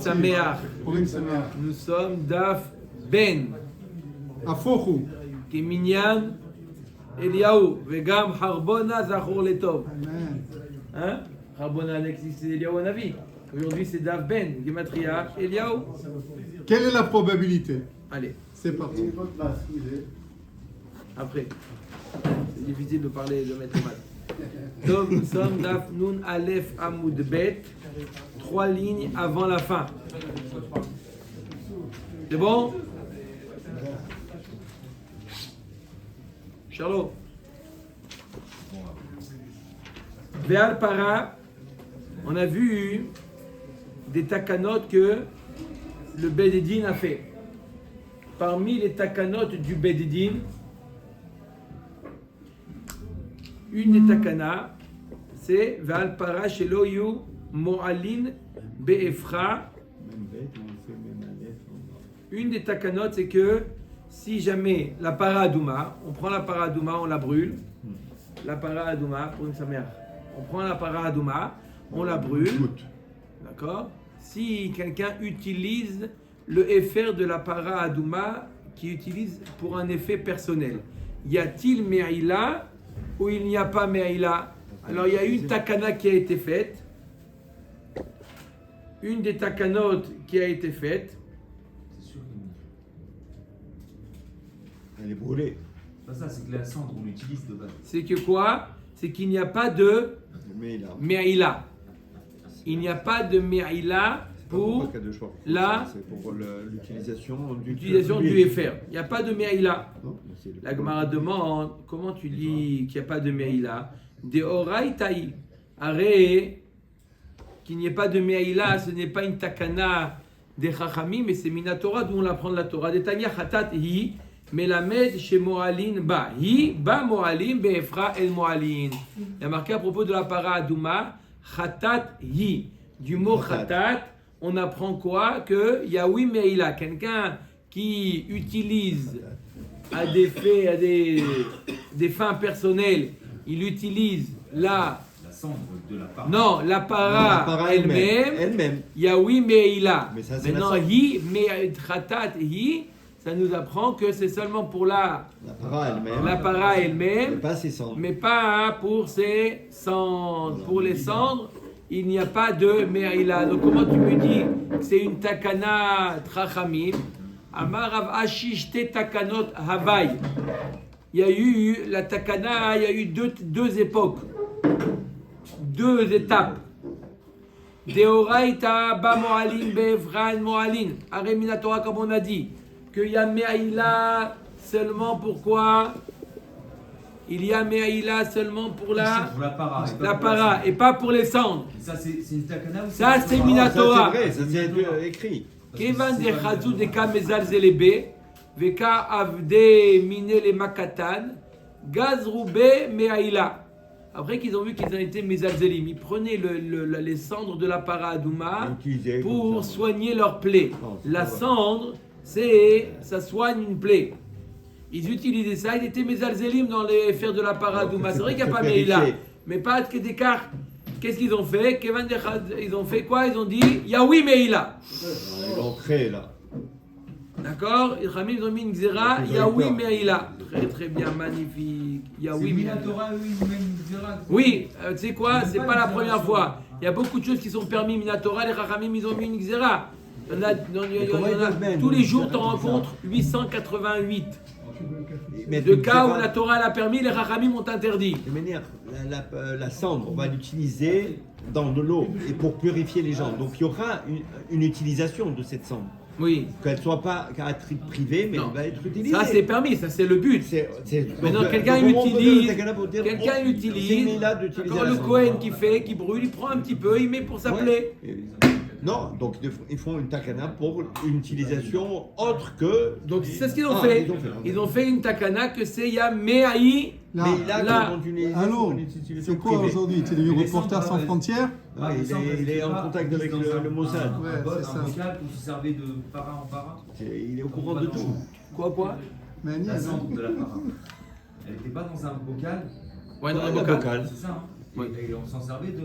Sameach. Purim Sameach. Nous sommes Daf Ben. Afochu. Kiminyan Eliaou. Vegam Harbona Zachor Letov. Amen. Hein? Harbona Alexis, c'est Eliaou Hanavi. Aujourd'hui, c'est Daf Ben. Gematria Eliaou. Quelle est la probabilité? Allez, C'est parti. après. C'est difficile de parler de mathématiques. Donc, nous sommes Daf Nun Aleph Amoud Bet. 3 lignes avant la fin. C'est bon? Charlot. Ve'al para, on a vu des takanot que le Bededin a fait. Parmi les takanot du Bededin, une des takana, c'est Ve'al para shelo yu mo'alin be'efra. Une des takanot, c'est que si jamais la para adouma, on prend la para adouma, on la brûle. La para adouma, pour une sa mère. On prend la para adouma, on la brûle. D'accord? Si quelqu'un utilise le FR de la para adouma, qui utilise pour un effet personnel, y a-t-il me'ila ou il n'y a pas me'ila? Alors il y a une takana qui a été faite. Une des takanot qui a été faite. Elle est brûlée. C'est pas ça, c'est que la cendre, on l'utilise de base. C'est que quoi? C'est qu'il n'y a pas de Mais là, me'ila. Il n'y a pas de me'ila pour la c'est pour l'utilisation du FR. Il n'y a pas de me'ila. Non, c'est le- La Gemara demande, comment tu dis qu'il n'y a pas de me'ila? De oraïtaï. Arrête, qu'il n'y ait pas de me'ila, ce n'est pas une takana des chachamim, mais c'est minatora d'où on l'apprend de la Torah. De Tanya chatat hi, melamed chez mo'alin ba. Hi ba mo'alin be'efra el mo'alin. Il y a marqué à propos de la para adouma, chatat hi. Du mot chatat, on apprend quoi? Que yaoui me'ila, quelqu'un qui utilise à des faits, à des fins personnelles, il utilise la cendre de la part. non, la para elle-même, Elle-même. yaoui me'ila. Mais ça, c'est Maintenant, la cendre. hi, me'chatat hi, ça nous apprend que c'est seulement pour la para Mais elle-même, pas ses cendres. mais pas pour ses cendres. Pour les cendres, il n'y a pas de me'ila. Donc comment tu me dis que c'est une takana trachamim? Amar Rav Ashish te takanot havai. Il y a eu la takana, il y a eu deux époques, deux étapes. Deoraita ba mo'alin be'efran mo'alin. Aremina Torah, comme on a dit, qu'il y a me'ila seulement pourquoi? Il y a me'ila seulement pour Pour la para. la para et pas pour les cendres. Ça, c'est une takana ou Ça, c'est une Minatora. Ça, c'est vrai, ça c'est écrit. Kevan de chazou de ka mezal zelebe, veka avde mine le makatan, gaz roube me'aila. Après qu'ils ont vu qu'ils ont été mezalzelim, ils prenaient les cendres de la para adouma Utilisé pour comme ça. soigner leurs plaies. Non, c'est La pas vrai. cendre, ça soigne une plaie. Ils utilisaient ça, ils étaient mezalzelim dans les fers de la para adouma. C'est vrai qu'il n'y a pas me'ila, mais pas de d'écart. Qu'est-ce qu'ils ont fait? Kevan de Chazou, ils ont fait quoi? Ils ont dit Yaoui me'ila. Ils l'ont créé là. D'accord? Les Khamim, ils ont mis une xéra, Yaoui Me'ila. Très très bien, magnifique. Yaoui C'est Me'ila. Minatora, eux, ils même Zera. Oui, tu sais quoi? C'est pas la première fois. Il y a beaucoup de choses qui sont permis Minatora, les Khamim, ils ont mis une xéra. Il y en a, tous les jours, tu en rencontres 888. Mais De cas où la Torah l'a permis, les Khamim ont interdit. De manière, la cendre, on va l'utiliser dans de l'eau et pour purifier les gens. Donc il y aura une utilisation de cette cendre. Oui. Qu'elle ne soit pas à titre privé, mais Non. elle va être utilisée. Ça, c'est permis, ça, c'est le but. Maintenant, quelqu'un utilise, d'accord, le Kohen qui brûle, il prend un petit peu, il met pour sa plaie. Non, donc ils font une takana pour une utilisation autre que. Donc c'est ce qu'ils ont fait. Ils ont fait une takana que c'est ya me'aï. Là, Mais là, là. quand on utilise allô, une utilisation c'est quoi privée. aujourd'hui? C'est le reporter sans frontières? Ah, il est en contact avec le Mossad. Ouais, c'est ça. Un bocal pour se servir de para en para. Il est au courant de tout. Quoi? Mais La Agnès, cendre de la para. Elle n'était pas dans un bocal. Ouais, dans un Ouais, bocal. bocal. C'est ça, hein. Oui. Et on s'en servait de.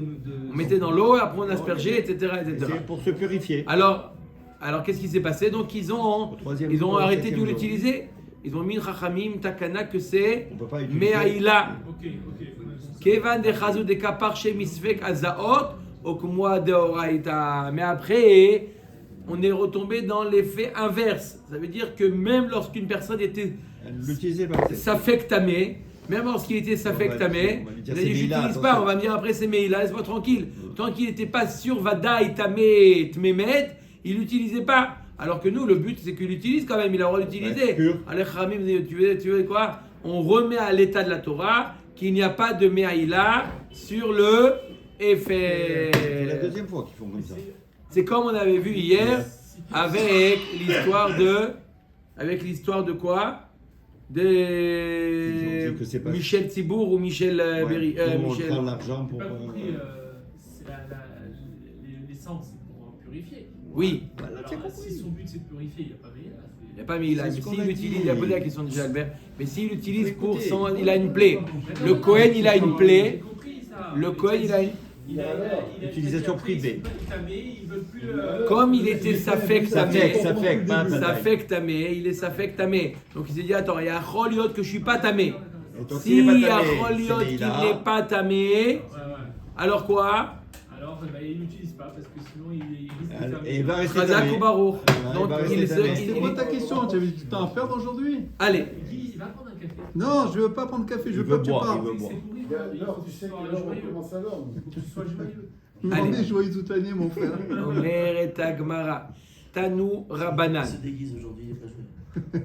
On mettait dans l'eau, après on aspergeait, etc. etc. C'est pour se purifier. Alors qu'est-ce qui s'est passé? Donc ils ont jour, arrêté de cinquième jour. l'utiliser. Ils ont mis Chachamim Takana que c'est On peut pas utiliser. Me'aïla. Ok. Kevan de Chazou de Kapar chez Misfek Azaot, Okmoa de Oraita. Mais après, on est retombé dans l'effet inverse. Ça veut dire que même lorsqu'une personne était L'utiliser pas. Safek-Tamé, même lorsqu'il était Safek-Tamé, on va lui il dire a c'est dit Meïla, j'utilise pas, attention. on va me dire après c'est Meïla, laisse-moi tranquille. Tant qu'il n'était pas sûr Vadaï Tamé Tmemet, il l'utilisait pas. Alors que nous, le but c'est qu'il l'utilise quand même, il a le droit d'utiliser. Ouais, pur. Allez, Khamim, tu veux quoi? On remet à l'état de la Torah qu'il n'y a pas de Meïla sur le effet. C'est la deuxième fois qu'ils font comme ça. C'est comme on avait vu hier avec l'histoire de quoi? Ils ont dit que c'est pas- Michel Thibour ou Michel Berry. on Michel. prend l'argent J'ai pour. pas compris. C'est l'essence, c'est pour purifier. Oui, Voilà, Alors, tu as compris. si son but c'est de purifier, il n'y a pas meilleur. il n'y a pas Meïla. C'est Mais ce qu'on s'il a utilise, dit. il a posé la question déjà Albert, mais s'il utilise Faut pour écouter. son. Il a une plaie. Le Cohen, il a une plaie. Le Cohen, il a une. Utilisation privée. Ils veulent plus. Comme il était Safek Tamé. Safek, pas Tamé. Safek Tamé, il est Safek Tamé. Donc il s'est dit attends, il y a Choliot que je suis pas Tamé. Et donc, Si il il est y pas a tamé, Choliot c'est qui Meïla. n'est pas Tamé, alors quoi? Alors, il n'utilise pas parce que sinon il risque de faire. Et il va rester Chazak tamé. ou Baruch. Ouais, Donc il va il rester se- tamé. C'est quoi ta question? Tu avais du temps à faire aujourd'hui? Allez, Il dit, il va prendre un café. Non, je veux pas prendre café, je Il veux veut pas que tu boire, parles. il veut boire. C'est pourri. L'heure du sec, sois l'heure on joyeux. commence à l'heure. Il faut que tu sois joyeux. On Allez. est joyeux toute l'année, mon frère. Omer et Agmara, Tanu Rabanan. Il se déguise aujourd'hui, il est pas joué.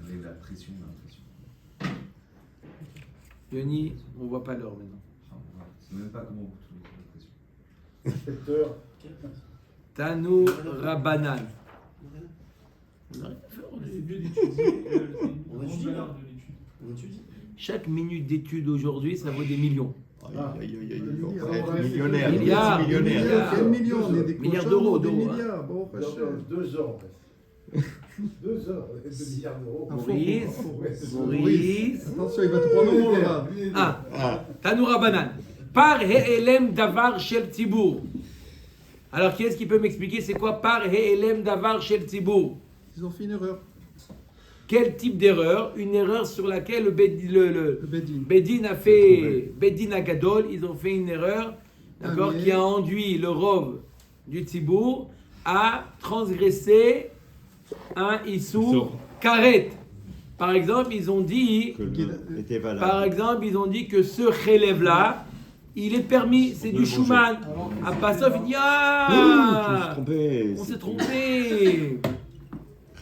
Avec la pression. Yoni, on voit pas l'heure maintenant. C'est même pas comment vous trouvez la pression. 7 heures. Tanu Rabanan. C'est mieux d'étudier. C'est une On va grande étudier, valeur là. de l'étude. On étudie. Chaque minute d'étude aujourd'hui, ça vaut des millions. Aïe, aïe, aïe, aïe, on va Ah, être millionnaire. milliards. Millionnaire. Quel million? On est des Milliards cochons, d'euros, des d'euros, hein. milliards. Bon, pas cher. 2 heures en fait. 2 heures, 2 milliards d'euros. Ah, Maurice, faut- Maurice. Attention, il va te prendre au mot là. Ah, Ah, Tanu Rabanan. Par He'elem Davar Shel Tzibour. Alors qui est-ce qui peut m'expliquer c'est quoi par He'elem Davar Shel Tzibour? Ils ont fait une erreur. Quel type d'erreur? Une erreur sur laquelle le Le Bedin. Bedin a fait, Bedin Agadol, ils ont fait une erreur, d'accord, Ah, mais- qui a enduit le rov du Tzibour à transgresser un Issour Issour. Karet. Par exemple, ils ont dit, que le- était valable. par exemple, ils ont dit que ce Khelev là, il est permis, c'est du Schumann. À Passov, il dit ah, on s'est trompé.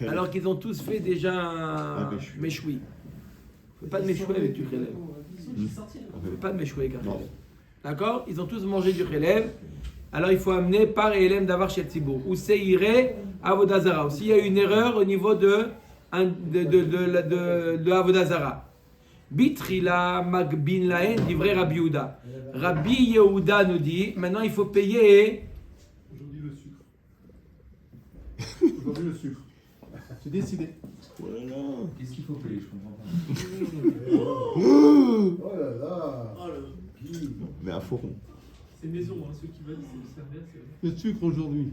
Alors qu'ils ont tous fait déjà un méchoui. méchoui. On fait pas de méchoui avec du Khelev. On fait pas de méchoui avec un Non. Khelev. D'accord? Ils ont tous mangé du Khelev. Alors il faut amener par Elem d'avar chez Tzibour. Ou Seiré Avodazara. S'il y a une erreur au niveau de Avodazara. Bitrila Magbin Lahen, livré Rabbi Yehuda. Rabbi Yehuda nous dit maintenant il faut payer. Aujourd'hui, le sucre. Aujourd'hui, le sucre. C'est décidé. Voilà. Qu'est-ce qu'il faut payer? Je comprends pas. Oh là là. Oh, le- Mais à fond. C'est maison, hein, ceux qui veulent, c'est le service. Le sucre aujourd'hui.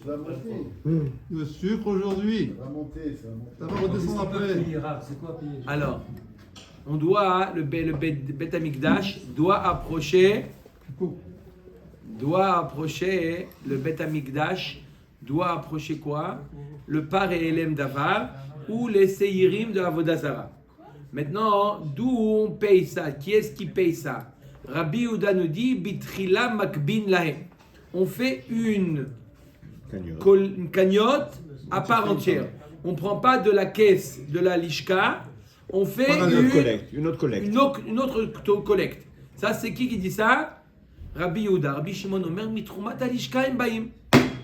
Ça va monter. Le sucre aujourd'hui. Ça va monter, ça va monter. Ça va redescendre après. C'est quoi payer? Alors, on doit, le Bet Amikdash doit approcher, le Bet Amikdash doit approcher quoi? Le Par et Elem Davar ou les Seirim de Avodazara. Maintenant, d'où on paye ça? Qui est-ce qui paye ça? Rabbi Yehuda nous dit Bitrila Makbin Lahem. On fait une cagnotte à part entière. On ne prend pas de la caisse de la Lishka, on fait Une autre collecte. une autre collecte. Ça, c'est qui dit ça? Rabbi Yehuda. Rabbi Shimon Omer, Mitroumat Alishka Imbaim.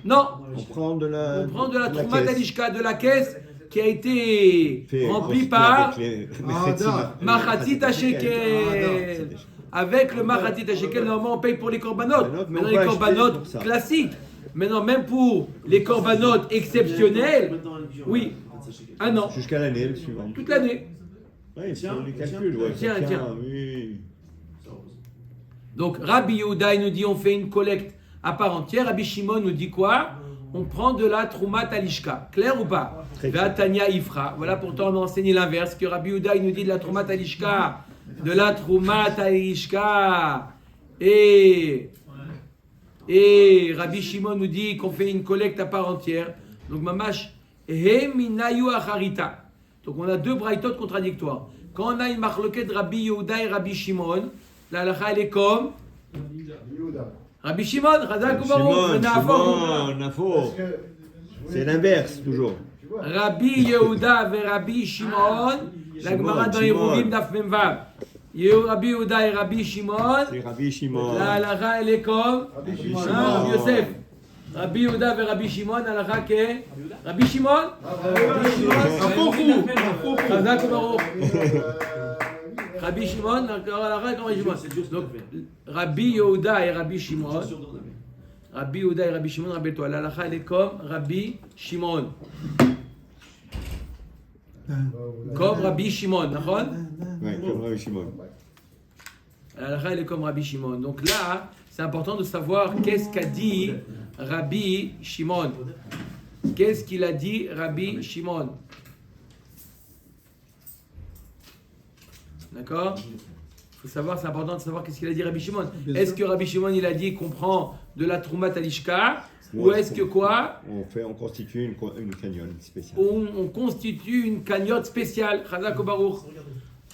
Non, On prend de la. on prend de la caisse. Troumat Alishka, de la caisse qui a été Fait remplie avec par les Machatzit HaShekel. Avec le Machatzit HaShekel, normalement, on paye pour les korbanot. Mais Maintenant, on peut les acheter korbanot pour ça. classiques. Maintenant, même pour les korbanot exceptionnels, Maintenant, la religion, oui. sachez que- un an, Jusqu'à l'année suivante. toute l'année. Oui, Tiens, c'est du calcul. Ouais, tiens. oui. Donc Rabbi Yehuda il nous dit on fait une collecte à part entière. Rabbi Shimon nous dit quoi? On prend de la Troumat Alishka. Clair ou pas? Très clair. Tanya Ifra. Voilà pourtant on a enseigné l'inverse. Que Rabbi Yehuda il nous dit de la Troumat Alishka. De la Troumat Alishka. Et Rabbi Shimon nous dit qu'on fait une collecte à part entière. Donc mamash he minayu acharita. Donc on a deux braïtot contradictoires. Quand on a une marloquette de Rabbi Yehuda et Rabbi Shimon, la halakha elle est comme Yehuda. Rabbi Shimon, Chazak ou Baruch, Shimon, Nafo. Nafo. Parce que je voulais C'est te l'inverse, dire, toujours. Tu vois, Rabbi Yehuda et Rabbi Shimon, la Gemara dans Shimon. Yeruvim Daf Memvav. Rabbi Yehuda et Rabbi Shimon, C'est Rabbi Shimon. la halakha elle est comme Rabbi Shimon. Shimon. Hein, Yosef. Rabbi Yehuda et Rabbi Shimon, la halakha qui est Rabbi Shimon, Chazak ou Baruch. Rabbi Shimon, la halakha est comme Rabbi Shimon. Donc Rabbi Yehuda et Rabbi Shimon. Rabbi Yehuda et Rabbi Shimon, rappelle-toi, la halakha elle est comme Rabbi Shimon. Comme Rabbi Shimon, d'accord? Ouais, comme Rabbi Shimon. La halakha elle est comme Rabbi Shimon. Donc là, c'est important de savoir qu'est-ce qu'a dit Rabbi Shimon. Qu'est-ce qu'il a dit Rabbi Shimon? D'accord? Il faut savoir, c'est important de savoir qu'est-ce qu'il a dit Rabbi Shimon. Est-ce que Rabbi Shimon il a dit qu'on prend de la Troumat Alishka? Ou est-ce que quoi? On constitue une canyon spéciale. On constitue une cagnotte spéciale. Chazak ou Baruch.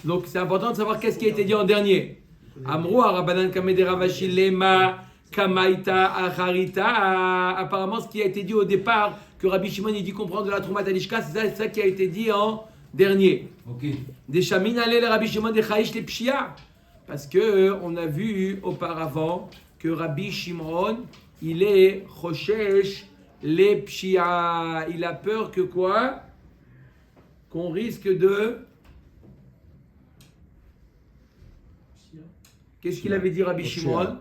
Donc c'est important de savoir qu'est-ce qui a été dit en dernier. Amrou Arabanan Kamede Ravashi Lema Kamaita Acharita. Apparemment, ce qui a été dit au départ, que Rabbi Shimon il dit qu'on prend de la Troumat Alishka, c'est ça qui a été dit en dernier. Ok. Des Shamin allez le Rabbi Shimon des Chaïch les Pshia. Parce que on a vu auparavant que Rabbi Shimon il est Choshesh les Pshia. Il a peur que quoi? Qu'on risque de. Qu'est-ce qu'il avait dit Rabbi Shimon?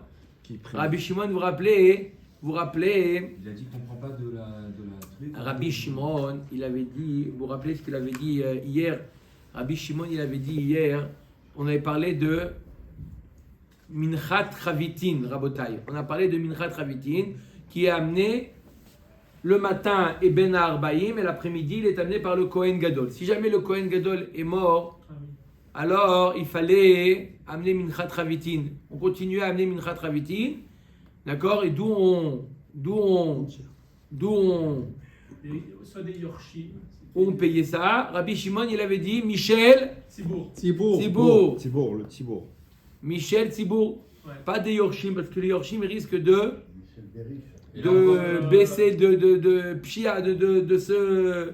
Rabbi Shimon, vous rappelez? Il a dit qu'on ne prend pas de la Rabbi Shimon, il avait dit, vous vous rappelez ce qu'il avait dit hier? Rabbi Shimon, il avait dit hier, on avait parlé de Minchat Chavitin, Rabotai. On a parlé de Minchat Chavitin, qui est amené le matin et Ben Arbaïm, et l'après-midi, il est amené par le Kohen Gadol. Si jamais le Kohen Gadol est mort, alors il fallait amener Minchat Chavitin. On continuait à amener Minchat Chavitin, d'accord? Et d'où on Soit des Yorshim. on payait ça. Rabbi Shimon, il avait dit Michel Tzibour. Tzibour. Tibour, le Tibour. Michel Tzibour. Ouais. Pas des Yorshim, parce que les Yorshim ils risquent de Michel Berry. baisser, de pshia, de se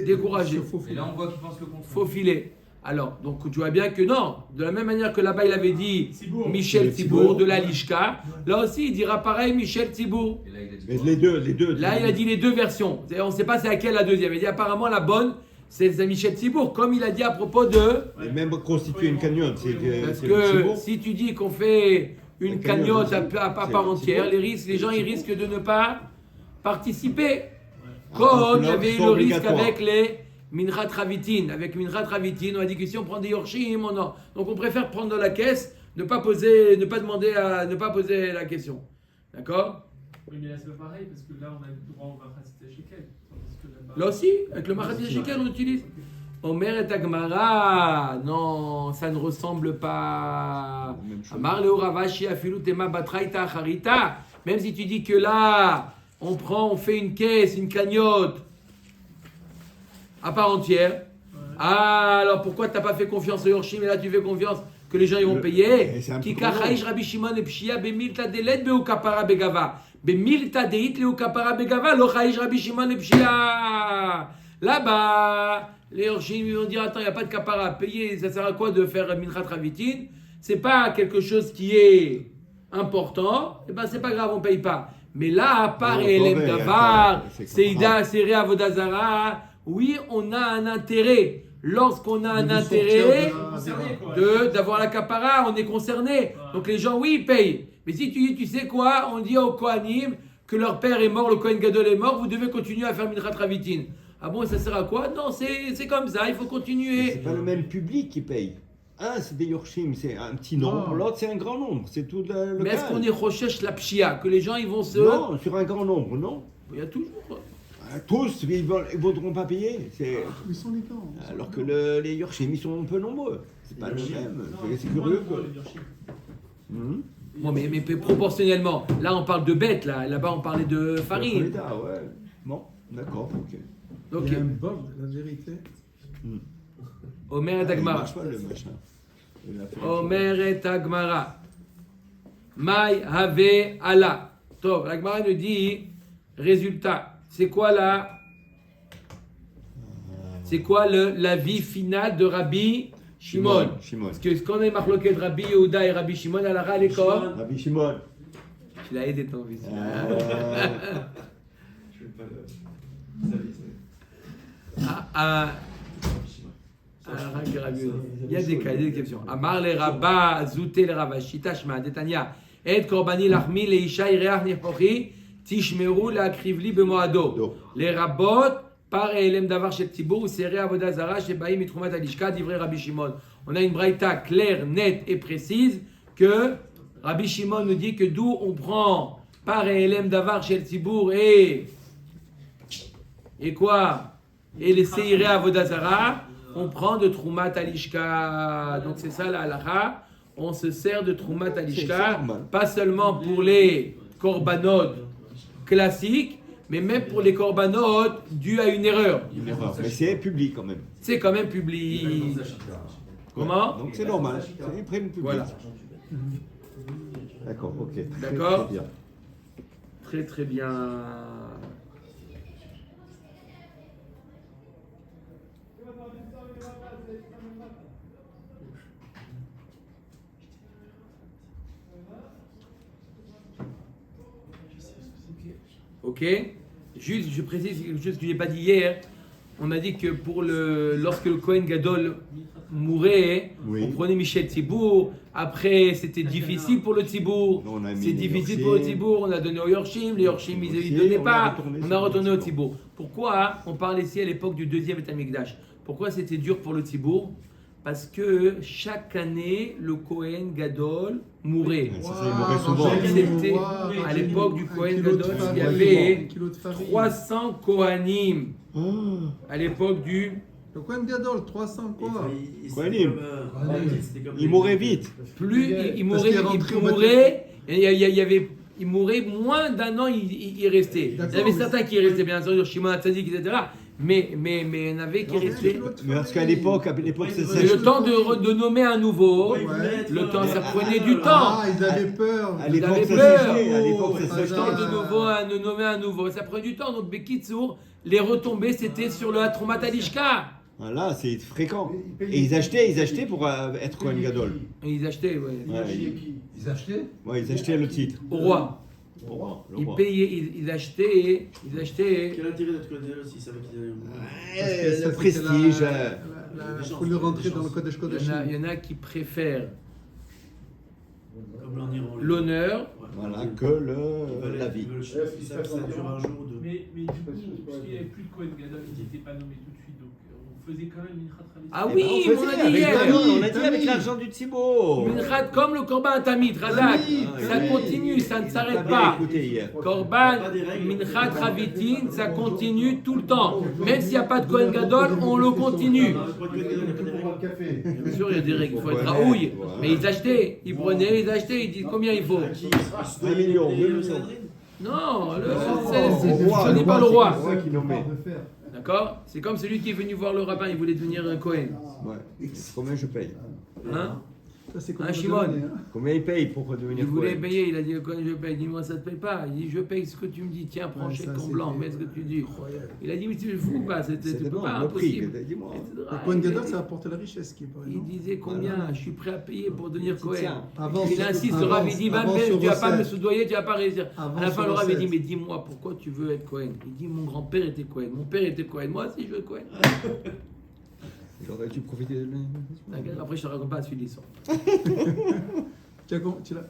décourager. Et là, on voit qu'il pense le contraire. Faufiler. Alors, donc tu vois bien que non, de la même manière que là-bas il avait dit Tzibour. Michel Tzibour. Tzibour de la Lishka, là aussi il dira pareil Michel Tzibour. Et là, il a dit Mais quoi? les deux. Là il a dit les deux versions. On ne sait pas c'est laquelle la deuxième. Il dit apparemment la bonne c'est Michel Tzibour, comme il a dit à propos de. Et même constituer une canyon, c'est Parce c'est le que Tibour. si tu dis qu'on fait une La cagnotte cagnotte à aussi. part C'est entière, Tzibour. les gens ils risquent de ne pas participer. Ah, Comme il y donc, avait eu c'est le risque obligatoire. avec les Minchat Ravitin. Avec Minchat Ravitin, on a dit que si on prend des Yorshim, non. Donc on préfère prendre dans la caisse, ne pas poser la question. D'accord? Oui, mais là, c'est pas pareil, parce que là, on a le droit au Machatzit Shekel. Tandis que là-bas- Là aussi, avec le Machatzit Shekel, on utilise. Omer et Agmara, non, ça ne ressemble pas. Même chose. Amar Leo Ravashi Afilu Tema Batraita Harita. Même si tu dis que là, on fait une caisse, une cagnotte à part entière. Ah, alors pourquoi tu n'as pas fait confiance au Yorshim et là tu fais confiance que les gens ils vont payer? Et c'est un peu Kika trop long. Chaïch Rabbi Shimon et Pshia Bemilta Delet Beu Kapara Begava. Bemilta Deit Leu Kapara Begava, Lo Chaïch Rabbi Shimon et Pshia. Là-bas, les Yorshim ils vont dire attends, il n'y a pas de kapara à payer, ça sert à quoi de faire Minchat Ravitin? C'est pas quelque chose qui est important, et ben c'est pas grave, on paye pas. Mais là, à part Non, Elem mais, Davar, c'est Seida, Sere Avodazara, oui, on a un intérêt. Lorsqu'on a un intérêt Concerné, quoi. d'avoir la capara, on est concerné. Donc les gens, oui, ils payent. Mais si tu dis, tu sais quoi, on dit aux Kohanim que leur père est mort, le Kohen Gadol est mort, vous devez continuer à faire Minchat Ravitin. Ah bon, ça sert à quoi? Non, c'est comme ça, il faut continuer. C'est pas le même public qui paye. Un, c'est des Yorshim, c'est un petit nombre. Oh. L'autre, c'est un grand nombre. C'est tout le Mais est-ce cas. qu'on est recherche la pshia, que les gens ils vont se. Non, sur un grand nombre, non. Il y a toujours. Tous, ils ne voudront pas payer. Ils sont les grands. Alors que les Yorshim, ils sont un peu nombreux. C'est pas le même. C'est Moins curieux. nombreux, les Yorshim. Mhm. Bon, mais proportionnellement, là on parle de bêtes, là-bas on parlait de farine. L'état, ouais. Bon, d'accord, ok. Donc, Il y a un bug, la vérité. Omer et Ah, il Agmara. marche pas, le machin. Il a fait- Omer et Agmara. Maï have Allah. Top, l'Agmara nous dit, résultat, c'est quoi là? C'est quoi l'avis final de Rabbi Shimon? Shimon. Parce que ce qu'on a marqué de Rabbi Yehuda et Rabbi Shimon, à la ras, les corps. Rabbi Shimon. Tu l'as aidé ton fils. Je vais pas le. Ça vise. Il y a des cas, des exceptions. Amar le Rabba, Zouté le Rabba, Shitashma, Detania, Et Korbani Lachmi, le Isha, Ireach Nirpochi, Tishmeru, la Krivli, Bemoado. Les Rabot, par Elem Davar Shel Tibour, Seré Avodazara, Shebaïm, Mitrumat Alishka, d'Ivré Rabbi Shimon. On a une braïta claire, nette et précise que Rabbi Shimon nous dit que d'où on prend par Elem Davar Shel Tibour et quoi? Et les Seiré Avodazara, on prend de Troumat Alishka. Donc c'est ça la halakha. On se sert de Troumat Alishka, pas seulement pour les korbanot classiques, mais même pour les korbanot dus à une erreur. Une erreur. Mais c'est public quand même. C'est quand même public. Comment? Donc c'est normal. C'est une prime publique. Voilà. D'accord, ok. Très, D'accord. très bien. Très très bien. Ok. Juste, je précise quelque chose que je n'ai pas dit hier. On a dit que lorsque le Kohen Gadol mourait, Oui. on prenait Michel Tzibour. Après, c'était difficile pour le Tzibour. On a mis C'est les difficile Yorshim. pour le Tzibour. On a donné au Yorshim. Les Yorshim, ils ne donnaient pas. On a retourné au Tzibour. Pourquoi on parle ici à l'époque du deuxième Beth Amikdash? Pourquoi c'était dur pour le Tzibour? Parce que chaque année, le Kohen Gadol mourait. Ouais, ça, il mourrait souvent. C'était à l'époque du Kohen Gadol, il y avait 300 Kohanim. À l'époque du. Le Kohen Gadol, 300 quoi? Kohanim. Il mourrait vite. Plus il Parce mourait, qu'il est rentré au il mourait moins d'un an, il restait. Il y D'accord, avait mais certains qui restaient bien sûr, Shimon Hatzadik, etc. Mais il y en avait qui restaient. Mais parce qu'à l'époque, c'est ça. Et le temps de nommer un nouveau, le temps, ça prenait du temps. Ah, ils avaient peur. À Ils l'époque, avaient ça peur. s'achetait. À l'époque, ça Le s'achetait. temps de nommer un nouveau, ça prenait du temps. Donc Bekitsour, les retombées, c'était sur le Hatromat Alishka. Voilà, c'est fréquent. Et ils achetaient pour être Kohen Gadol. Et ils achetaient, ouais. Ouais, Ils achetaient ouais, ils achetaient le titre. Au roi. Le roi. Ils payaient, ils achetaient. Quel intérêt d'être Kohen s'ils savaient qu'ils allaient. Ouais, le prestige. Il faut le rentrer dans le Kodesh Kodesh. Il y en a qui préfèrent Comme en Iran. l'honneur. Voilà, que la vie. Ils savent que ça dure un jour ou deux. Mais du coup, puisqu'il n'y avait plus de Kohen Gadol, ils n'étaient pas nommés tout de suite, donc on faisait quand même une rattrapée. Ah Eh oui, ben, on a faisait dit avec hier. l'argent, on a dit Tamid. avec l'argent du Tzibo. Minchad comme le Korban Tamid, Razak. Ça oui. continue, ça ne s'arrête T'as bien pas. écouté hier. Korban, Minchad Ravitin, ça continue tout le temps. Même s'il n'y a pas de Kohen Gadol, on le continue. café. Bien sûr, il y a des règles, il faut être raouille. Mais ils achetaient, ils prenaient, ils achetaient, ils disent combien il faut. 2 millions, 2 millions. Non, Au roi, ce n'est pas le roi. C'est le roi qui nommait. D'accord? C'est comme celui qui est venu voir le rabbin, il voulait devenir un Kohen. Ouais. Combien je paye? Hein? Ça, c'est Un Shimon. Combien il paye pour Il devenir voulait Kohen? payer, il a dit Kohen, je paye. Dis-moi, ça te paye pas. Il dit, je paye ce que tu me dis. Tiens, prends Ouais, chèque ça, en c'était blanc, mets ce que tu dis. Il a dit, mais tu le fous pas, tu C'est peux bon, pas, le prix, impossible. dis-moi. etc. Le Kohen Il a Gadol, dit- ça apporte la richesse qui paraît. Il non? disait combien je suis prêt à payer pour devenir Kohen. Tiens. Avance- Il insiste, le avance- Rav, il dit, va avance me- sur tu vas pas me recette. soudoyer, tu vas pas réussir. Avance À la fin, sur le Rav, il dit, recette. mais dis-moi, pourquoi tu veux être Kohen? Il dit, mon grand-père était Kohen, mon père était Kohen, moi aussi je veux être Kohen. J'aurais dû profiter de T'inquiète, après, je te raconte pas la suite de l'histoire.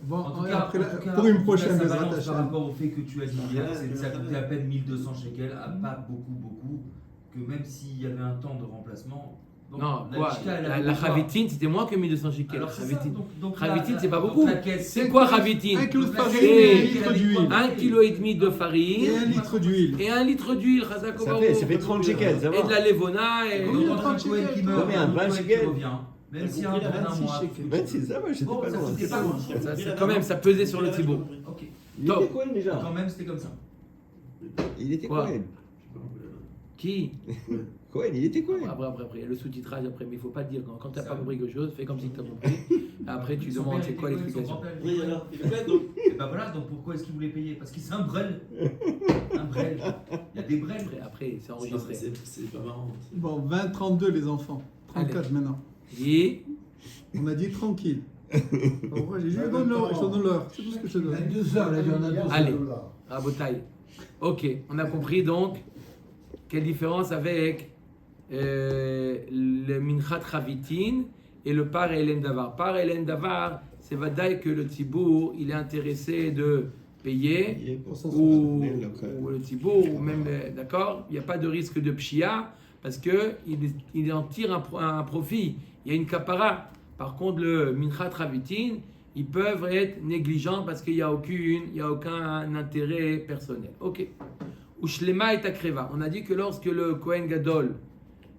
Bon, En tout cas, après, en tout cas, pour une prochaine ça Bezrat balance Hashem. par rapport au fait que tu as dit hier, c'est que ça coûtait à peine 1200 shekels, à pas beaucoup, que même s'il y avait un temps de remplacement, Donc, Non, la quoi Mishka, elle a La quoi Chavitine, c'était moins que 1200 shekels. Alors, c'est ça, Chavitine. donc Chavitine, la- c'est pas donc beaucoup. la caisse, C'est quoi Chavitine? Un kilo de Donc, la farine c'est et un caisse, litre elle a d'huile. quoi 1,5 kg de Et farine un litre d'huile. et 1 litre d'huile, Chazak Ça fait 30 shekels, ça et de va. la levona et. Combien Donc, de quand un 30 Cohen qui meurt, Combien, un 20 Cohen qui shekels revient, même si un compris la Cohen a un 26 mois. shekels. 26, ça va, j'étais Bon, pas ça, loin. c'était pas loin. Quand même, ça pesait sur le Thibaut. Ok. Il était Cohen déjà. Quand même, c'était comme ça. Il était Quoi? Cohen. Qui? Cohen, il était Cohen. Après, il y a le sous-titrage après, mais il faut pas dire quand tu n'as pas compris quelque chose, fais comme si tu as compris. Après, tu Son demandes père c'est était quoi Cohen, l'explication. son grand-père était Oui, Cohen. alors, il est plein donc. Et bah voilà, donc pourquoi est-ce qu'il voulait payer? Parce qu'il c'est un brel. Un brel. Il y a des brels. Après, c'est enregistré. C'est pas marrant. Bon, 20, 32 les enfants. 34 maintenant. Et On a dit tranquille. Pourquoi j'ai dit je donne l'heure, je donne l'heure. C'est tout ce que je te Il y a donne. 2 heures, là, il y en a 2 heures. Allez. là. Rabotaille. Ok, on a compris donc quelle différence avec le Minchat Chavitin et le Par Hélène Davar. Par Hélène Davar, c'est vadaï que le Tibour, il est intéressé de payer, Il est pour ça. ou le Tibour, ou même, d'accord, il n'y a pas de risque de pshia, parce qu'il en tire un profit, il y a une kapara. Par contre, le Minchat Chavitin, ils peuvent être négligents parce qu'il n'y a aucun intérêt personnel. Ok. Ushlema et Akreva. On a dit que lorsque le Kohen Gadol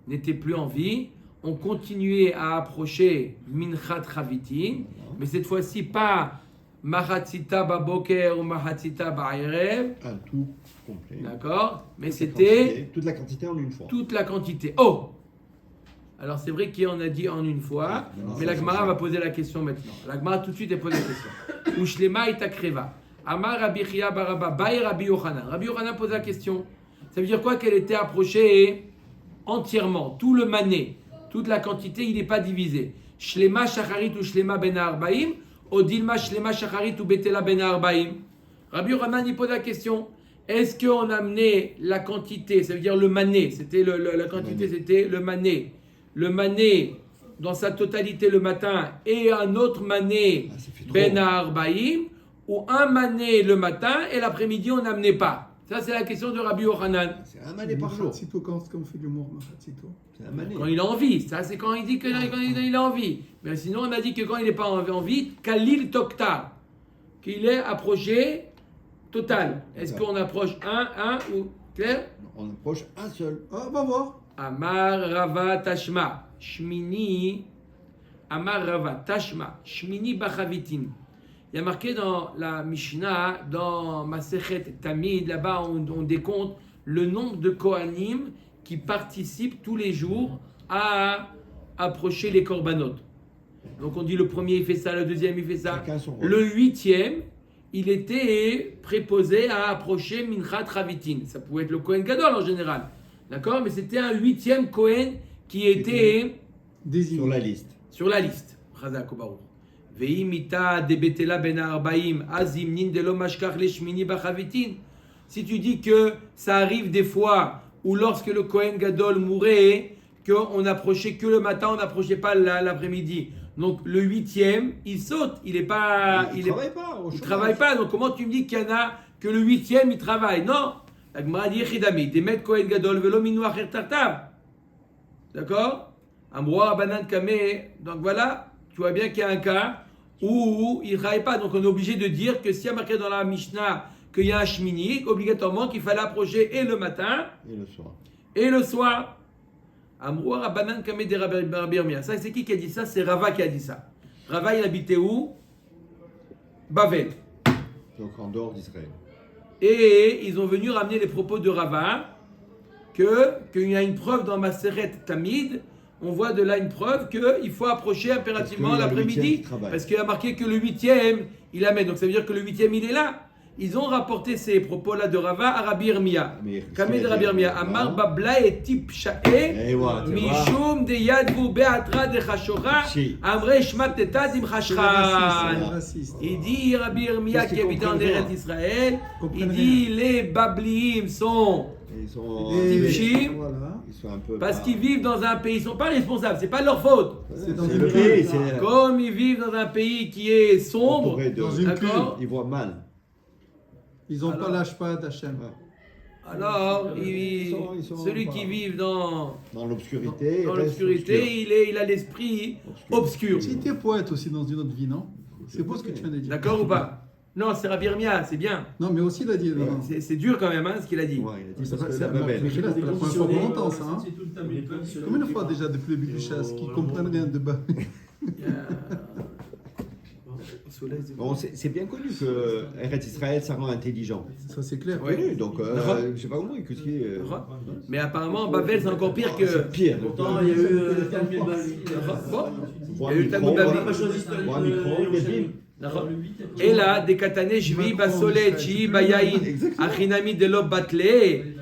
n'était plus en vie, on continuait à approcher Minchat Chavitin, mais cette fois-ci pas Mahatzita Baboker ou Mahatzita Ba'erev, Un tout complet. d'accord, mais Toute la c'était quantité, toute la quantité en une fois. toute la quantité. Oh! Alors c'est vrai qu'on a dit en une fois, Non, mais ça, la Gemara ça. va poser la question maintenant. La Gemara tout de suite elle pose la question. Ushlema et Akreva. Amar Rabbi Chia Baraba Baï Rabbi Yochanan. Rabbi Yochanan pose la question. Ça veut dire quoi qu'elle était approchée entièrement, tout le mané, toute la quantité, il n'est pas divisé. Shlema Shacharit ou Shlema Ben Arbaim, Odilma Shlema Shacharit ou Betela Ben Arbaim. Rabbi Yochanan il pose la question. Est-ce qu'on a amené la quantité, ça veut dire le mané, c'était la quantité, c'était le mané. Le mané dans sa totalité le matin et un autre mané Ah, ça fait trop. Ben Arbaim, ou un mané le matin et l'après-midi on n'amenait pas. Ça c'est la question de Rabbi Yochanan. C'est un mané par jour. Mahatzito, quand on fait de l'humour, Mahatzito. C'est un mané. Quand il a envie, ça c'est quand il dit que quand il a envie. Mais sinon on a dit que quand il n'est pas envie, Khalil Tokta, qu'il est approché total. Est-ce qu'on approche un ou clair? On approche un seul. Ah, va voir. Amar Rava Tashma, Shmini, Amar Rava Tashma, Shmini Bachavitin. Il y a marqué dans la Mishnah, dans Masechet Tamid, là-bas on décompte le nombre de Kohanim qui participent tous les jours à approcher les korbanot. Donc on dit le premier il fait ça, le deuxième il fait ça. Chacun son rôle. Le huitième, il était préposé à approcher Minchat Chavitin. Ça pouvait être le Kohen Gadol en général. D'accord? Mais c'était un huitième Kohen qui était Désigné. Sur la liste. sur la liste. Chazak ou Baruch. Ve'i mita de betela ben arbaim azim nin de lo mashkach le shmini bachavitin. Si tu dis que ça arrive des fois où lorsque le Kohen Gadol mourait, qu'on n'approchait que le matin, on n'approchait pas l'après-midi. Donc le huitième, il saute, il est pas, Il est- travaille pas. au il chômage. travaille pas. Donc comment tu me dis qu'il y en a que le huitième il travaille? Non. La Gemara dit Chidami, Demet Kohen Gadol velo minu acher tartav. D'accord? Amroa banan kame. Donc voilà, tu vois bien qu'il y a un cas où il ne travaille pas. Donc on est obligé de dire que s'il y a marqué dans la Mishnah qu'il y a un shmini, obligatoirement qu'il fallait approcher et le matin Et le soir. et le soir. Amroa Rabbanan Kame de Rabbi Yirmiyah. Ça, c'est qui a dit ça? C'est Rava qui a dit ça. Rava, il habitait où? Bavel. Donc en dehors d'Israël. Et ils ont venu ramener les propos de Rava qu'il y a une preuve dans Maseret Tamid. On voit de là une preuve qu'il faut approcher impérativement Parce qu'il y a le l'après-midi. huitième qui travaille. Parce qu'il a marqué que le huitième, il amène. Donc ça veut dire que le huitième, il est là. Ils ont rapporté ces propos-là de Rava à Rabbi Yirmiyah. Mais Kamé de Rabbi Yirmiyah. Amar babla et tip sha'e. Et voilà, tu vois. Mishum de yadvu be'atra de chashora. Si. Amre shmat tetat im C'est chashran. raciste. Il dit Rabbi Yirmiyah Qu'est-ce qui qu'ils habite en comprennent Eretz bien Israël. Il Comprennent dit les Babliim sont Ils sont. Et- Tipchim. Voilà. Ils sont un peu. parce qu'ils vivent dans un pays, ils ne sont pas responsables, c'est pas de leur faute. C'est dans C'est une le bulle. pays. C'est. Comme ils vivent dans un pays qui est sombre, Entouré de- Dans une d'accord. Ils voient mal. Ils n'ont Alors- pas l'âge pas d'Hachem. Ouais. Alors, ils sont celui pas- qui vit dans l'obscurité, il a l'esprit obscur. Tu étais poète aussi dans une autre vie, non? C'est beau ce que tu viens de dire. D'accord ou pas? Non, c'est Rabbi Irmia, c'est bien. Non, mais aussi il a dit. non. C'est dur quand même, hein, ce qu'il a dit. Ouais, il a dit C'est parce pas- que c'est- la Babel. mais là, c'est la première fois qu'on entend ça. Hein. C'est tout le Talmud Bavli. Combien de fois déjà depuis le début du chasse qui comprennent rien de bas? Bon, c'est bien connu que Eretz Israël, ça rend intelligent. Ça c'est clair. Ouais. Connu, donc D'accord. je sais pas comment, qu'est-ce qui est. Mais apparemment, Babel, c'est encore pire que. C'est pire. Pourtant, il y a eu le Talmud Bavli. Bon. Bon, Il y a eu le Talmud On Bavli. n'a pas choisi ce Bon, Talmud micro, Yerushalmi. D'accord. Et là, des katané, jvi, basole, chi, bayaïn, Exactement. achinami de lob batlé.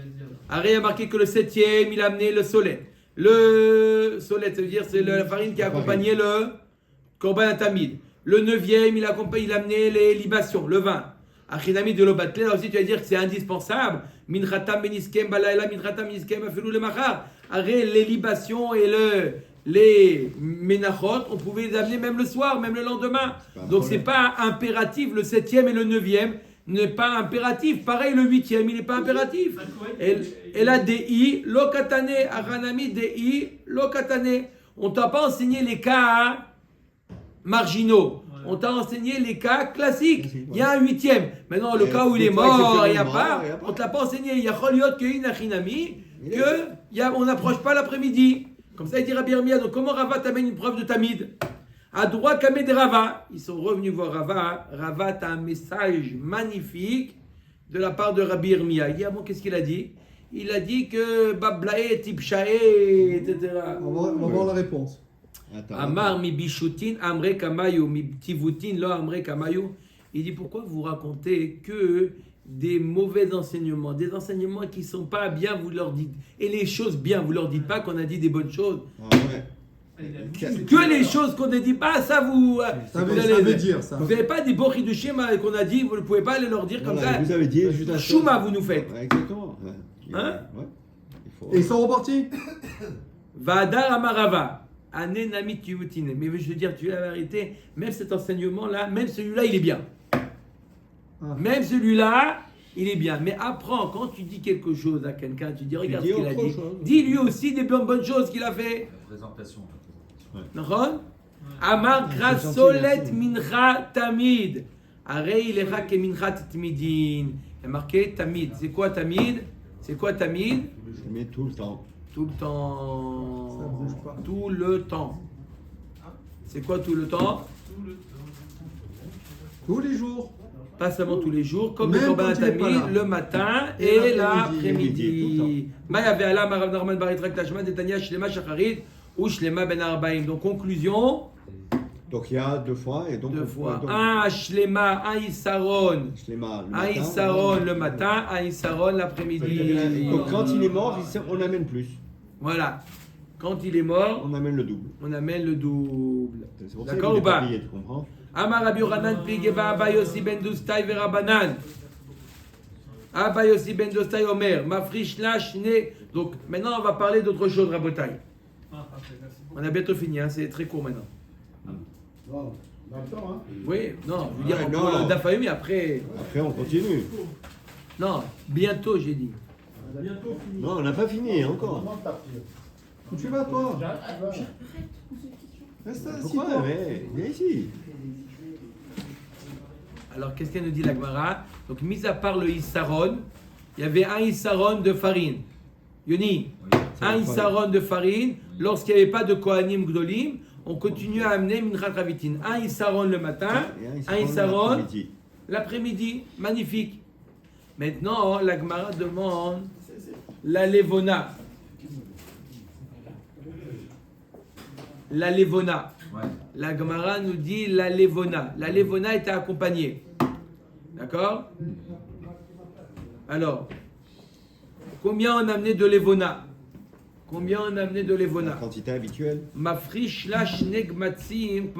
Arrête, il y a marqué que le 7e, il a amené le solet. Le solet, ça veut dire c'est la farine qui a accompagné le korban tamid. Le 9e, il a amené les libations, le vin. Achinami de lob batlé, là aussi tu vas dire que c'est indispensable. Minchatam beniskem balayla, minchatam beniskem afilou le machar. Arrête, les libations et les ménachot, on pouvait les amener même le soir, même le lendemain. Donc c'est pas impératif, le 7e et le 9e n'est pas impératif. Pareil, le 8e, il n'est pas impératif. Et la DI, lokatane, aranami DI, lokatane. On t'a pas enseigné les cas marginaux. On t'a enseigné les cas classiques. Il y a un 8e. Maintenant, le cas où il est mort, il n'y a pas. On ne te l'a pas enseigné. Il y a choliot qu'il achinami, on n'approche pas l'après-midi. Comme ça, il dit Rabbi Irmia. Donc, comment Rava t'amène une preuve de Tamid? À droit, Kamé de Rava. Ils sont revenus voir Rava. Rava a un message magnifique de la part de Rabbi Irmia. Il dit, ah bon, qu'est-ce qu'il a dit? Il a dit que Bablae, Tipchae, etc. On va voir la réponse. Attends. Amar mi bishutin, amre kamayu, mi ptivutin, lo amre kamayu. Il dit, pourquoi vous racontez que des mauvais enseignements, des enseignements qui ne sont pas bien, vous leur dites. Et les choses bien, vous leur dites pas qu'on a dit des bonnes choses. Ah ouais. Que les choses qu'on ne dit pas, ça vous... Ça vous veut dire ça. Vous n'avez pas des bords de schéma qu'on a dit, vous ne pouvez pas aller leur dire comme Voilà, ça. vous avez dit juste un Chouma, vous nous faites. Ouais, exactement. Ouais. Hein? Ouais. Il faut... Et ils sont repartis. Vadar Amarava. Anenami Tiutine. Mais je veux dire, tu as la vérité, même cet enseignement-là, même celui-là, il est bien. Ah. Même celui-là, il est bien. Mais apprends, quand tu dis quelque chose à quelqu'un, tu dis, regarde dis ce qu'il a autre dit. chose. Dis lui aussi des bonnes choses qu'il a fait. La présentation. נכון? Amar grasolet mincha tamid. Arei ilecha ke minchat tmidin. Il y a marqué tamid. C'est quoi tamid? C'est quoi tamid? Je mets tout le temps. Tout le temps. Ça bouge pas. Tout le temps. C'est quoi tout le temps? Tous les jours. Pas seulement tous les jours, comme Même le Korban quand il est pas Tamid, là. le matin Et et l'après-midi, l'après-midi. Maya ve'ala marav Narman baritrak tashma detania shlema shacharit ou shlema ben arbaim. Donc conclusion, Donc il y a 2 fois et donc 2 fois. donc, Un shlema, un isaron. Shlema, le Un matin. isaron le matin, un isaron l'après-midi. Donc quand il est mort, on amène plus. Voilà. Quand il est mort, On amène le double. on amène le double. C'est pour ça D'accord qu'il ou est pas pas? payé, tu comprends? Amar Rabbi Yochanan Pigeba Abba Yossi ben Dostai Verabanan. Abba Yossi ben Dostai Omer. Mafrish Lashne. Donc maintenant on va parler d'autre chose, Rabotai. On a bientôt fini, hein, c'est très court maintenant. Bon, dans le temps, hein. Oui, non, je veux dire, Ouais, on non. prend le Dafayumi après. Après on continue. Non, bientôt j'ai dit. Bientôt fini. Non, on n'a pas fini encore. Comment partir? Où tu vas toi? Voilà. Reste assis Pourquoi? toi. Mais viens ici. Alors qu'est-ce qu'elle nous dit la Gemara? Donc mis à part le Issaron, il y avait un Issaron de farine. Yoni, un Issaron de farine, lorsqu'il n'y avait pas de Kohanim Gdolim, on continue à amener Minchat Ravitin. Un Issaron le matin, un Issaron l'après-midi. l'après-midi. Magnifique. Maintenant, la Gemara demande la Levona. La Levona. Ouais. La Gemara nous dit la Levona. La Levona était accompagnée. D'accord? Alors, combien on a amené de Levona? Combien on a amené de La Levona? quantité habituelle. Mafrish lash negmatzim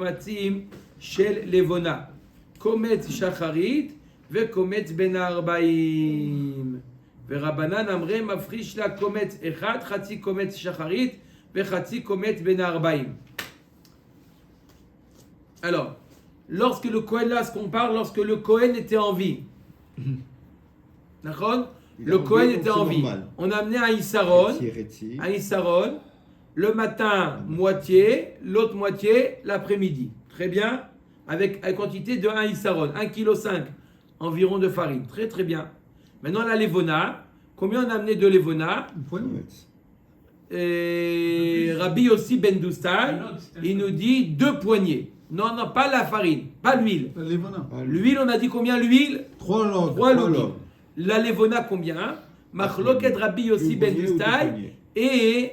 shel Levona. Kometz shacharit ve kometz ben arbaim. ורבנן אמרי מפריש לה קומץ אחד, חצי קומץ שחרית וחצי קומץ בין הארבעים. Alors, lorsque le Kohen, là, ce qu'on parle, lorsque le Kohen était en vie, d'accord? Le Kohen donc était c'est en vie. normal. On a amené un Issaron. Retzi. Un Issaron. Le matin, moitié. L'autre moitié, l'après-midi. Très bien. Avec une quantité de 1 Issaron. 1,5 kg environ de farine. Très très bien. Maintenant, la Levona. Combien on a amené de Levona? Une poignée. Et Rabbi Yossi Ben Doustai, il nous dit 2 poignées. Non, non, pas la farine, pas l'huile. La Lévona. L'huile, on a dit combien l'huile? 3 logs. 3 Trois logs. logs. La Levona, combien? Machloket Rabbi Yossi Une Ben poignée ou deux Doustai poignées? et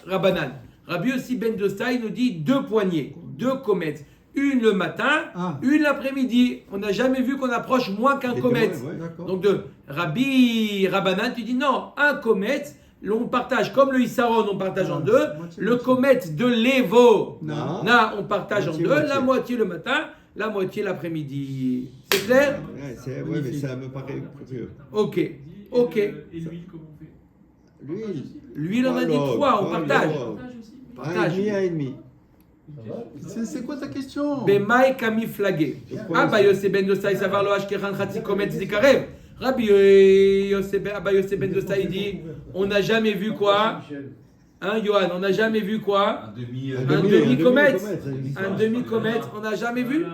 Rabbanan. Rabbi Yossi Ben Doustai nous dit 2 poignées, 2 comètes. Une le matin, une l'après-midi. On n'a jamais vu qu'on approche moins qu'un Et comète. ouais, ouais. D'accord. Donc de Rabbanan, tu dis non, un comète, on partage comme le Issaron, on partage en 2. Moitié, Le moitié. comète de l'Evo, Na. on partage Moitié, en 2. moitié. La moitié le matin, la moitié l'après-midi. C'est clair? Ouais, mais ça me paraît curieux. Ok. Et l'huile, comment on fait? L'huile. L'huile, on a dit Trois 3, on logs, partage. trois logs. Partage aussi. Partage. Un et demi. C'est quoi ta question? Bemaï kami flagué. Pourquoi Ah bah Yosef ben Dostai savar lo ashkeran khatsi komet zikarev. Rabbi Yosef ben Dostai dit, on n'a jamais vu quoi? Hein, Johan, on n'a jamais vu quoi? Un demi. Un demi-comète. ça existe Un pas. demi-comète, on n'a jamais vu?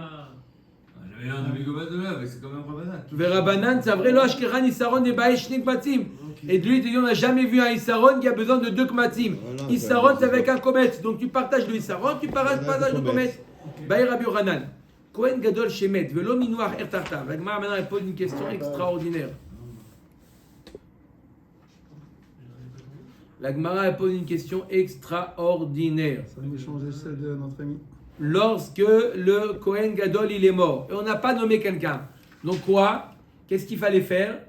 J'avais un demi-comète de là, mais c'est quand même pas banal. Verabanan, c'est vrai, lo ashkeran isaron de baeshnik matim. Et lui, il te dit, on n'a jamais vu un isaron qui a besoin de 2 kmatim. Voilà, Isaron, ça- c'est avec un comète. Donc tu partages le isaron, tu partages le comète. Baï Rabbi Yochanan. Kohen Gadol Shemet, Velo Minoir Ertarta. La Gemara maintenant elle pose une question extraordinaire. La Gemara elle pose une question extraordinaire. Ça va changer celle de notre ami. Lorsque le Kohen Gadol il est mort, et on n'a pas nommé quelqu'un. Donc quoi? Qu'est-ce qu'il fallait faire?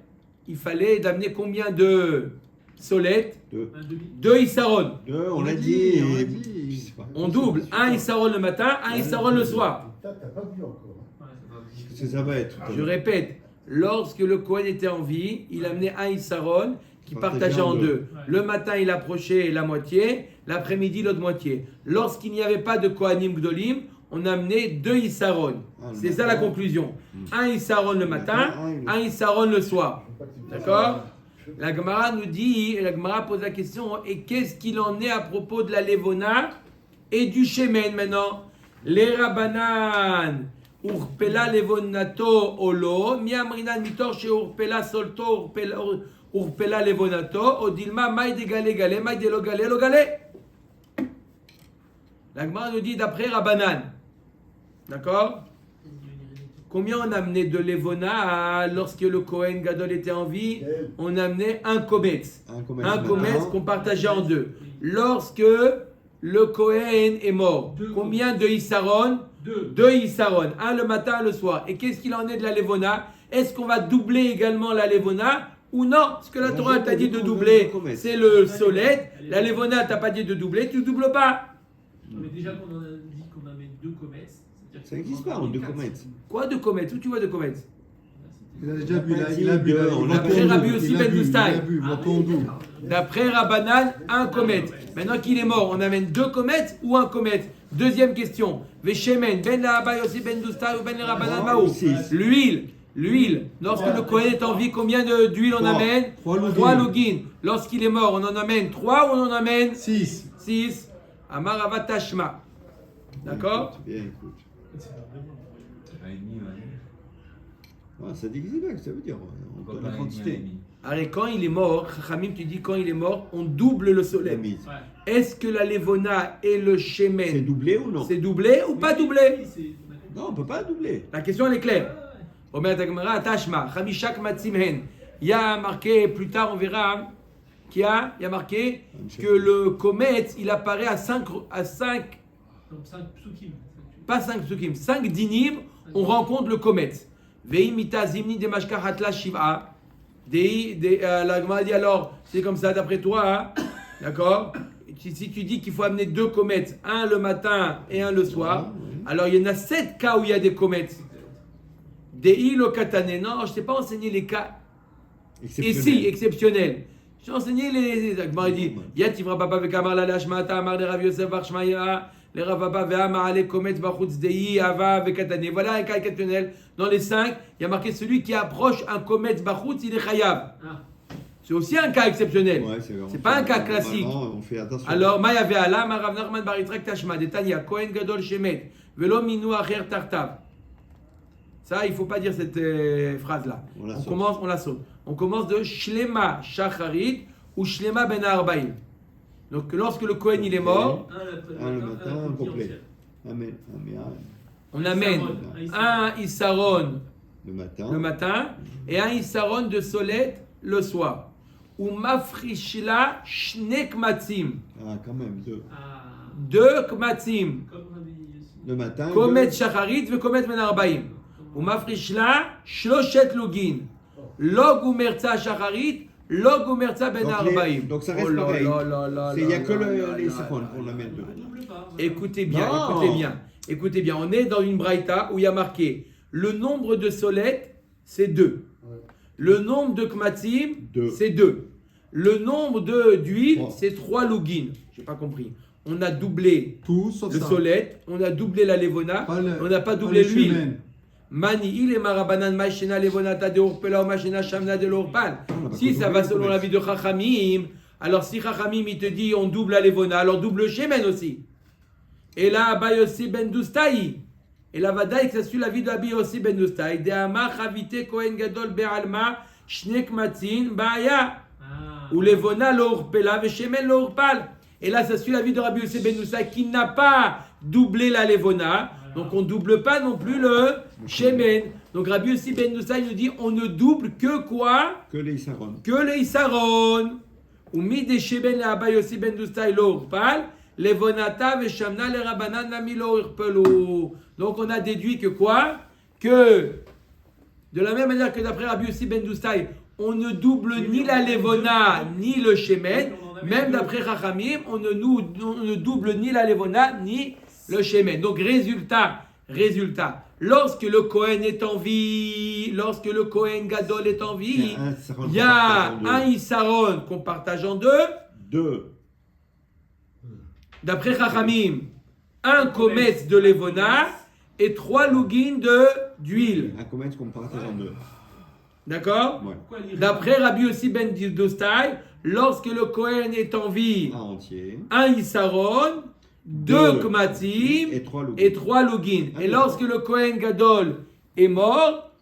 Il fallait d'amener combien de solettes? Deux. Un demi. 2 Issaron. Deux, on l'a dit. on l'a Je dit. sais pas. On double. Un Issaron le matin, un Issaron le soir. T'as pas vu encore. Ouais, c'est pas possible. Qu'est-ce que ça va être? Je répète, lorsque le Kohen était en vie, il amenait un Issaron qui Partagé partageait en en 2. deux. Le matin, il approchait la moitié, l'après-midi, l'autre moitié. Lorsqu'il n'y avait pas de Kohanim Gdolim, on amenait 2 Issaron. Ah, le C'est ça matin. la conclusion. Un Issaron le matin, un Issaron le soir. D'accord? La Gemara nous dit, la Gemara pose la question, et qu'est-ce qu'il en est à propos de la Levona et du Shemen maintenant? Les Rabbanan, Urpela Levonato Olo, Miamrinan Mitor chez Urpela Solto, Urpela Levonato, Odilma Maïde Gale Gale, Maïde Lo Gale Lo Gale. La Gemara nous dit d'après Rabbanan. D'accord? Combien on a amené de Levona lorsque le Kohen Gadol était en vie? On a amené un comète. Un comète qu'on partageait en 2. Lorsque le Kohen est mort, Deux combien de Issaron? 2. 2 Issaron. Un le matin, un le soir. Et qu'est-ce qu'il en est de la Levona? Est-ce qu'on va doubler également la Levona ou non? Parce que la Torah t'a dit de doubler, c'est le solette. La Levona t'a pas dit de doubler, tu ne doubles pas. Mais déjà qu'on en a dit qu'on avait 2 comètes. c'est-à-dire Ça qu'on n'existe en pas avait en 2 quatre. comètes. Quoi de comète? Où tu vois de comète? Il a déjà bu, pas il dit a bu. deux, on l'a Après Rabbi Yossi Ben Doustai. Il a bu, moto en double. D'après Rabbanan, un comète. Maintenant qu'il est mort, on amène 2 comètes ou un comète? Deuxième question. Veshemen, ben la Rabbi Yossi Ben Doustai ou ben le Rabbanan Maou. Six. L'huile. Lorsque le Kohen est en vie, combien d'huile on Trois. amène? 3 login. Lorsqu'il est mort, on en amène 3 ou on en amène 6. 6. Amar Avatashma. D'accord? Bien, écoute. Un et demi, ouais. Ah, ça n'existe pas, ça veut dire. On Pourquoi donne pas la un et demi, un et quantité. demi? Alors, quand il est mort, Khamim, tu dis quand il est mort, on double le La soleil. mise. Ouais. Est-ce que la Levona et le C'est Shemen, doublé ou non? c'est doublé ou pas doublé? Oui, c'est- Non, on ne peut pas doubler. La question elle est claire. Omer Tagmara, Tashma, Chamishak Matsimhen. Il y a marqué, plus tard on verra, il y a marqué que le comète, il apparaît à 5, Donc 5 psukim. pas 5 psukim, 5 dinim, on rencontre le comète. Veimita zimni de mashka hatla shiva. La Gemara dit alors, c'est comme ça d'après toi, hein, d'accord? Si tu dis qu'il faut amener 2 comètes, un le matin et un le soir, alors il y en a 7 cas où il y a des comètes. Dei lo katane. Non, je ne t'ai pas enseigné les cas ici, exceptionnels. J'ai enseigné les. Agmar dit Yativra papa vekamar la lashmata amar le Rav Yosef Barshmaya, le Rav papa veamar ale komet bachutz dei ava vekatane. Voilà un cas exceptionnel. Dans les 5, il y a marqué celui qui approche un komet bachutz, il est chayav. Ah, C'est aussi un cas exceptionnel. Ouais, c'est C'est pas un cas classique. Normalement, on fait attention. Alors, מה יביא עלה, מה רב נחמן בר יצחק תשמע, דתניא, כהן גדול שמת, ולא מינו אחר תחתיו. Ça, il ne faut pas dire cette phrase-là. On la saute. On commence de Shlema Shacharit ou Shlema Ben Arbaïm. Donc, lorsque le Kohen il est mort, le matin, un complet. Amen. on amène un Issaron Le matin. et un Issaron de Solet le soir. Ou Mafrishla Shne Kmatzim. Ah, quand même, deux. Deux Kmatzim. Le matin. Komet Shacharit ve Komet Ben Arbaïm. Ou Mafrishla Shloshet Lugin. Log ou Merza Shacharit. Log ou Merza Ben Arbaïm. Donc ça reste pareil. Il n'y a que les Saron qu'on amène. Écoutez bien. On est dans une braïta où il y a marqué le nombre de solettes, c'est 2. Le nombre de kmatzim, c'est 2. Le nombre d'huile, c'est 3 lugin. J'ai pas compris. On a doublé Tout sauf le ça. solette, on a doublé la levona, on n'a pas doublé l'huile. Mani il est marabanan machena levonata de urpela ou machena shamna de l'urpal. Si ça va selon l'avis de Chachamim, alors si Chachamim il te dit on double la levona, alors double le shemen aussi. Et là, Abba Yossi ben Doustaï. Et la Vadaï, ça suit l'avis de Abba Yossi ben Doustaï. De Ama Chavite Kohen Gadol Be'alma Shnek Matzin Ba'aya. Ou levona lo urpela ve shemen lo urpal. Et là, ça suit l'avis de Rabbi Yossi ben Doustaï qui n'a pas doublé la levona. Donc on ne double pas non plus le shemen. Donc Rabbi Yossi ben Doustaï nous dit on ne double que quoi? Que les Saron. Que les Isaron. Ou mi de shemen à Abba Yossi ben Doustaï lo urpal. Levonata ve shamna le rabanan nami lo urpelu. Donc on a déduit que quoi? Que de la même manière que d'après Rabbi Yossi ben Doustaï, on ne double ni la levona ni le shemen. Même d'après Chachamim, on ne double ni la levona ni le shemen. Donc résultat, lorsque le Kohen est en vie, lorsque le Kohen Gadol est en vie, il y a un Issaron qu'on partage en deux. D'après Chachamim, un kometz de levona et 3 lugin d'huile. Un commerce qu'on partage en deux. D'accord? Ouais. D'après Rabbi Yossi ben Doustaï, lorsque le Kohen est en vie, Un entier. un Issaron, 2 kmatzim Et 3 et 3 lugin. Et lorsque le Kohen Gadol est mort,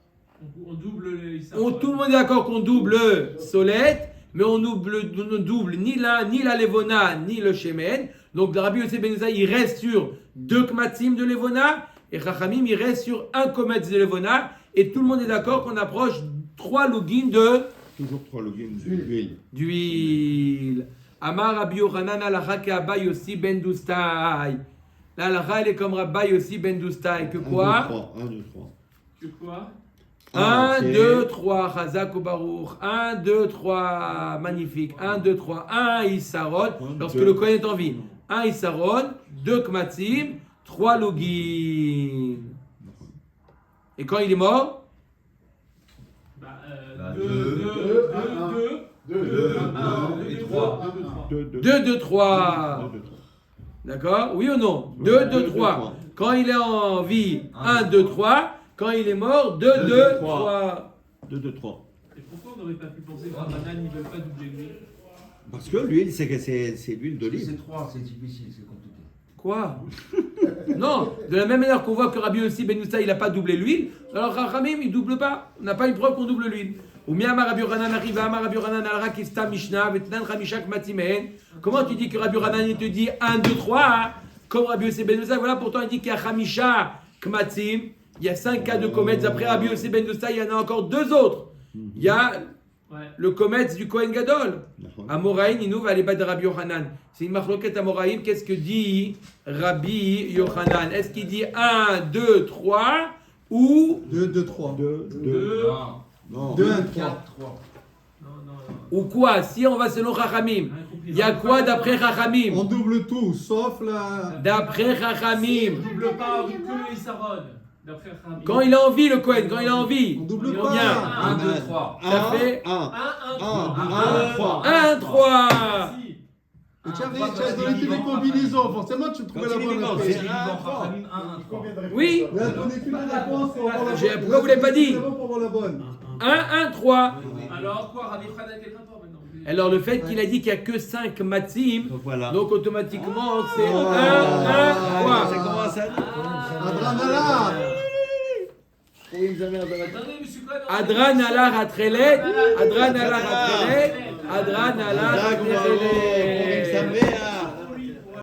On double les tout le monde est d'accord qu'on double Solette, mais on ne double ni la levona ni le shemen. Donc Rabbi Yossi ben Doustaï, il reste sur 2 kmatzim de levona et Chachamim, il reste sur 1 kometz de levona. Et tout le monde est d'accord qu'on approche 3 lugin Toujours 3 logins d'huile. Amar Rabbi Yochanan alacha ke Abba Yossi ben Doustaï. La halacha, elle est comme Rabbi Yossi ben Doustaï. Que quoi? 1, 2, 3. Que quoi? 1, 2, 3. Chazak ou Baruch. 1, 2, 3. Magnifique. 1, 2, 3. 1 Issaron. Lorsque le Kohen est en vie. 1 Issaron. 2 Kmatzim. 3 lugin. Et quand il est mort? 2, 2, 3. D'accord? Oui ou non? 2, 2, 3. Quand il est en vie, 1, 2, 3. Quand il est mort, 2, 2, 3. 2, 2, 3. Et pourquoi on n'aurait pas pu penser que Rabbanan ne veut pas doubler l'huile? Parce que l'huile, c'est l'huile d'olive. C'est 3, c'est difficile, c'est compliqué. Quoi? Non, de la même manière qu'on voit que Rabbi Yossi ben Doustaï, il n'a pas doublé l'huile, alors Chachamim, il ne double pas. On n'a pas une preuve qu'on double l'huile. Comment tu dis que Rabbi Yochanan il te dit 1, 2, 3 comme Rabbi Yossi ben Doustaï? Voilà, pourtant il dit qu'il y a Chamisha Kmatzim, il y a 5 cas de comètes. Après Rabbi Yossi ben Doustaï, il y en a encore 2 autres. Il y a le comète du Kohen Gadol. Amoraïm, il nous va aller battre de Rabbi Yochanan. C'est une marloquette Amoraïm. Qu'est-ce que dit Rabbi Yochanan? Est-ce qu'il dit 1, 2, 3 ou 2, 2, 3. 2, Non. 2, 1, 3. 3. Non. ou quoi? Si on va selon Chachamim, il y a quoi d'après Chachamim? On double tout, sauf la. D'après Chachamim. On double pas que les Saron. D'après Chachamim. Quand il a envie, le Kohen, quand il a envie. On double Bien. pas. 1, 2, 3. Ça fait 1, 1, 3. 1, 3. Et tu as donné toutes les combinaisons, forcément tu trouvais la bonne réponse. C'est C'est 1, 3. 1, 3. Oui. Il a donné toutes les réponses pour avoir la bonne. Pourquoi vous l'avez pas dit? Pour avoir la bonne. 1, 1, 3. Alors quoi, Rabbi Yochanan, quel rapport maintenant? Alors le fait qu'il a dit qu'il n'y a que 5 matzim, Donc voilà. donc automatiquement c'est 1, 1, Ça 3. commence à... Attendez, monsieur Cohen. Adran ala ratrelet, Adran ala ratrelet, Adran ala Jacques ratrelet.